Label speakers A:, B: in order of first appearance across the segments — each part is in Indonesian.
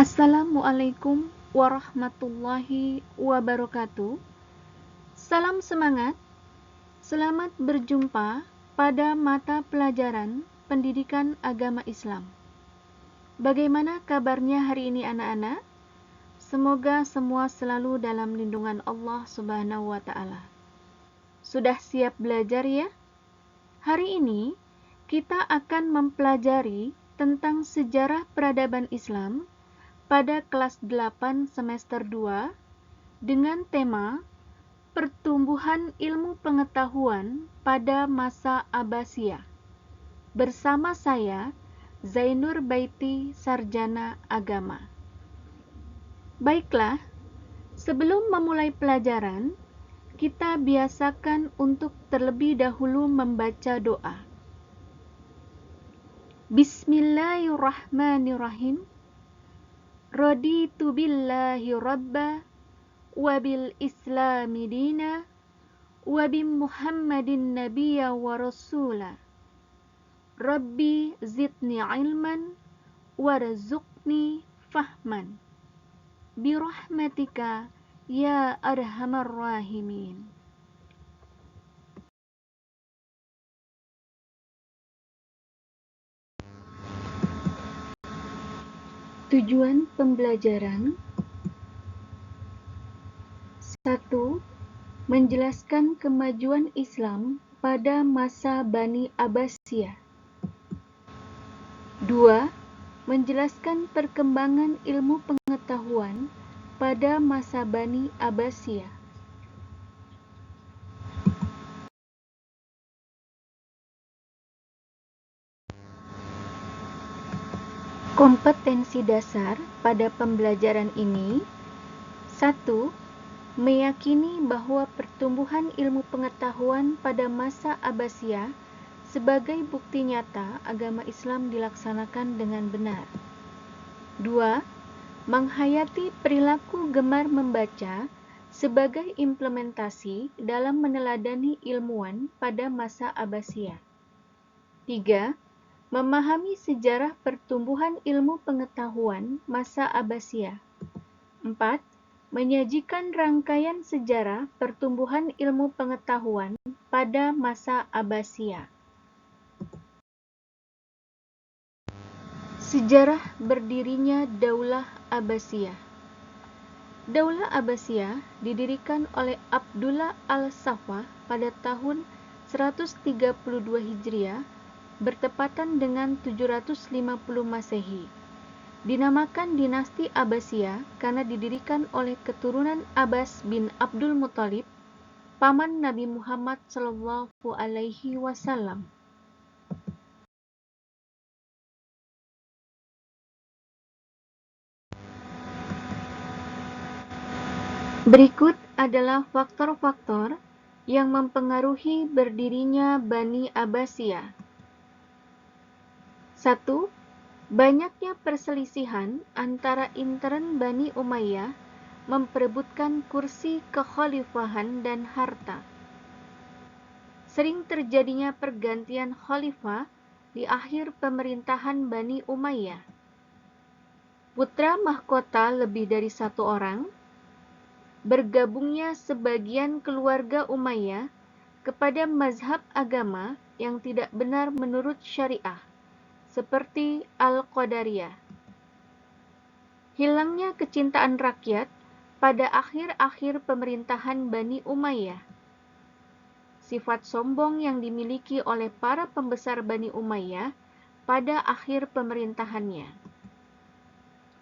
A: Assalamualaikum warahmatullahi wabarakatuh. Salam semangat. Selamat berjumpa pada mata pelajaran Pendidikan Agama Islam. Bagaimana kabarnya hari ini anak-anak? Semoga semua selalu dalam lindungan Allah Subhanahu wa taala. Sudah siap belajar ya? Hari ini kita akan mempelajari tentang sejarah peradaban Islam pada kelas 8 semester 2 dengan tema Pertumbuhan Ilmu Pengetahuan pada Masa Abbasiyah. Bersama saya, Zainur Baiti, Sarjana Agama. Baiklah, sebelum memulai pelajaran, kita biasakan untuk terlebih dahulu membaca doa. Bismillahirrahmanirrahim. Raditu billahi rabba wa bil islami dina wa bi muhammadin nabiyya wa rasula. Rabbi zidni ilman warzuqni fahman. Birahmatika ya arhamar rahimin. Tujuan pembelajaran 1. Menjelaskan kemajuan Islam pada masa Bani Abbasiyah. 2. Menjelaskan perkembangan ilmu pengetahuan pada masa Bani Abbasiyah. Kompetensi dasar pada pembelajaran ini 1. Meyakini bahwa pertumbuhan ilmu pengetahuan pada masa Abbasiyah sebagai bukti nyata agama Islam dilaksanakan dengan benar. 2. Menghayati perilaku gemar membaca sebagai implementasi dalam meneladani ilmuwan pada masa Abbasiyah. 3. Memahami sejarah pertumbuhan ilmu pengetahuan masa Abbasiyah. 4. Menyajikan rangkaian sejarah pertumbuhan ilmu pengetahuan pada masa Abbasiyah. Sejarah berdirinya Daulah Abbasiyah. Daulah Abbasiyah didirikan oleh Abdullah al-Saffah pada tahun 132 Hijriah bertepatan dengan 750 Masehi. Dinamakan dinasti Abbasiyah karena didirikan oleh keturunan Abbas bin Abdul Muthalib, paman Nabi Muhammad sallallahu alaihi wasallam. Berikut adalah faktor-faktor yang mempengaruhi berdirinya Bani Abbasiyah. 1. Banyaknya perselisihan antara intern Bani Umayyah memperebutkan kursi kekhalifahan dan harta. Sering terjadinya pergantian khalifah di akhir pemerintahan Bani Umayyah. Putra mahkota lebih dari satu orang. Bergabungnya sebagian keluarga Umayyah kepada mazhab agama yang tidak benar menurut syariah, seperti Al-Qadariyah. Hilangnya kecintaan rakyat pada akhir-akhir pemerintahan Bani Umayyah. Sifat sombong yang dimiliki oleh para pembesar Bani Umayyah pada akhir pemerintahannya.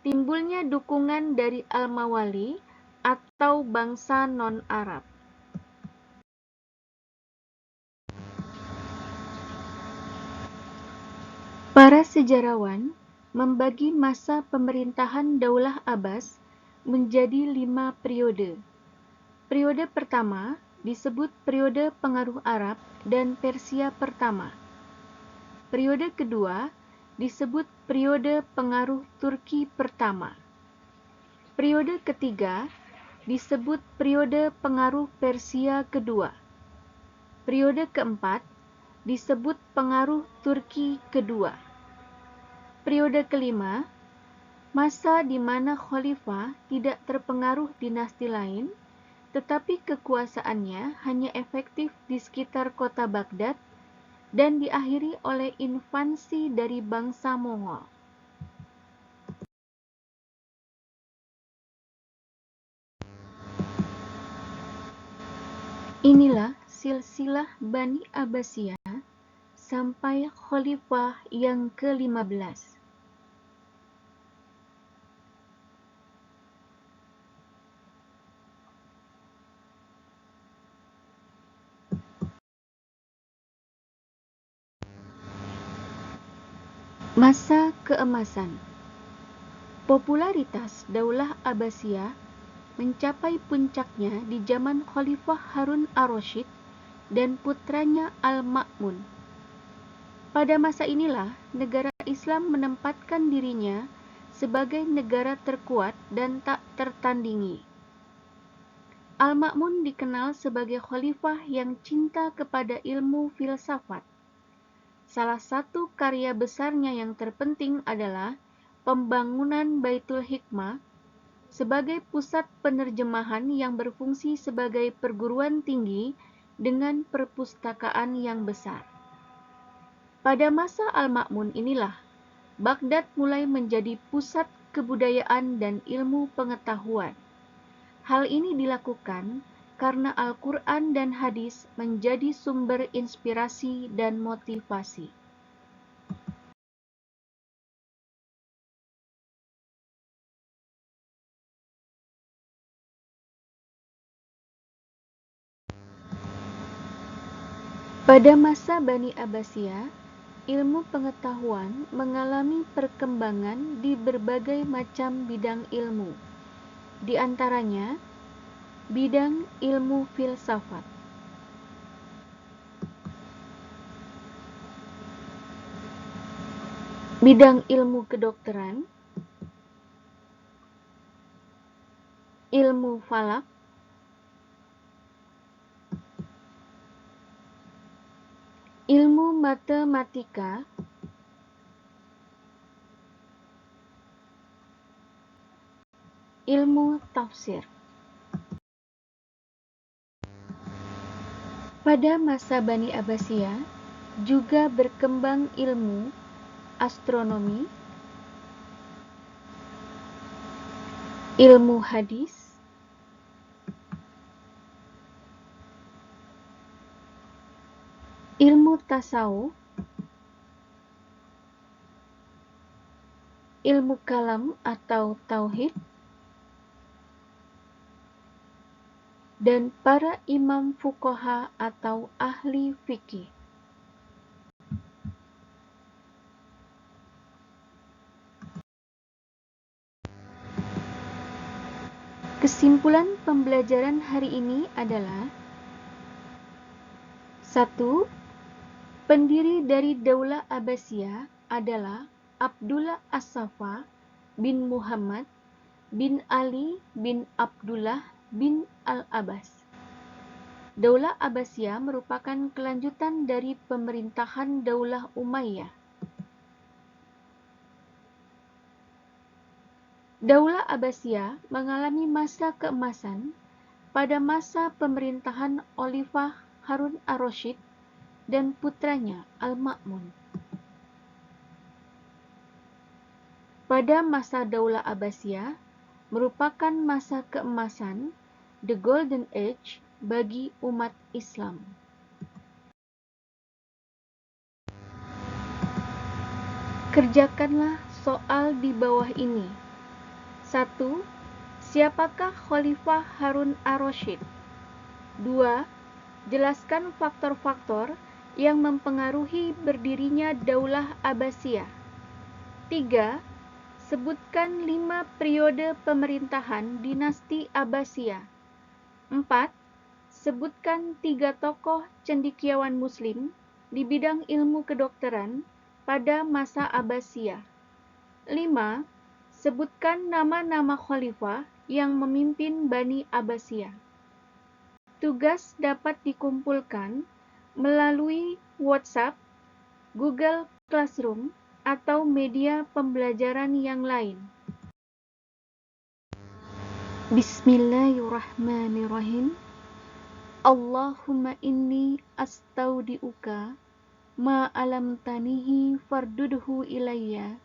A: Timbulnya dukungan dari Al-Mawali atau bangsa non-Arab. Para sejarawan membagi masa pemerintahan Daulah Abbas menjadi 5 periode. Periode pertama disebut periode pengaruh Arab dan Persia pertama. Periode kedua disebut periode pengaruh Turki pertama. Periode ketiga disebut periode pengaruh Persia kedua. Periode keempat disebut pengaruh Turki kedua. Periode kelima Masa di mana khalifah tidak terpengaruh dinasti lain, tetapi kekuasaannya hanya efektif di sekitar kota Baghdad dan diakhiri oleh invasi dari bangsa Mongol. Inilah silsilah Bani Abbasiyah sampai khalifah yang ke-15. Masa keemasan. Popularitas Daulah Abbasiyah mencapai puncaknya di zaman Khalifah Harun ar-Rasyid dan putranya Al-Ma'mun. Pada masa inilah negara Islam menempatkan dirinya sebagai negara terkuat dan tak tertandingi. Al-Ma'mun dikenal sebagai khalifah yang cinta kepada ilmu filsafat. Salah satu karya besarnya yang terpenting adalah pembangunan Baitul Hikmah sebagai pusat penerjemahan yang berfungsi sebagai perguruan tinggi dengan perpustakaan yang besar. Pada masa Al-Ma'mun inilah, Baghdad mulai menjadi pusat kebudayaan dan ilmu pengetahuan. Hal ini dilakukan karena Al-Quran dan hadis menjadi sumber inspirasi dan motivasi. Pada masa Bani Abbasiyah, ilmu pengetahuan mengalami perkembangan di berbagai macam bidang ilmu, di antaranya bidang ilmu filsafat. Bidang ilmu kedokteran, ilmu falak, ilmu matematika, ilmu tafsir. Pada masa Bani Abbasiyah juga berkembang ilmu astronomi, ilmu hadis, ilmu tasawuf, ilmu kalam atau tauhid, dan para imam fuqaha atau ahli fikih. Kesimpulan pembelajaran hari ini adalah 1. Pendiri dari Daulah Abbasiyah adalah Abdullah As-Saffah bin Muhammad bin Ali bin Abdullah bin Al-Abbas. Daulah Abbasiyah merupakan kelanjutan dari pemerintahan Daulah Umayyah. Daulah Abbasiyah mengalami masa keemasan pada masa pemerintahan Khalifah Harun ar-Rasyid dan putranya Al-Ma'mun. Pada masa Daulah Abbasiyah merupakan masa keemasan, the golden age, bagi umat Islam. Kerjakanlah soal di bawah ini. 1. Siapakah Khalifah Harun ar-Rasyid? 2. Jelaskan faktor-faktor yang mempengaruhi berdirinya Daulah Abbasiyah. 3. Sebutkan 5 periode pemerintahan dinasti Abbasiyah. 4. Sebutkan 3 tokoh cendekiawan Muslim di bidang ilmu kedokteran pada masa Abbasiyah. 5. Sebutkan nama-nama khalifah yang memimpin Bani Abbasiyah. Tugas dapat dikumpulkan melalui WhatsApp, Google Classroom, atau media pembelajaran yang lain. Bismillahirrahmanirrahim. Allahumma inni astaudiuka ma alamtanihi fardudhu ilayya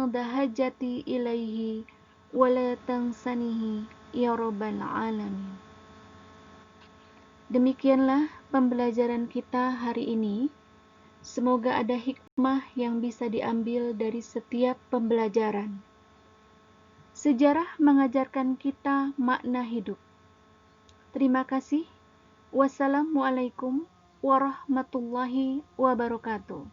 A: dahajati ilaihi wala tansanihi ya rabbal alamin. Demikianlah pembelajaran kita hari ini. Semoga ada hikmah yang bisa diambil dari setiap pembelajaran. Sejarah mengajarkan kita makna hidup. Terima kasih. Wassalamualaikum warahmatullahi wabarakatuh.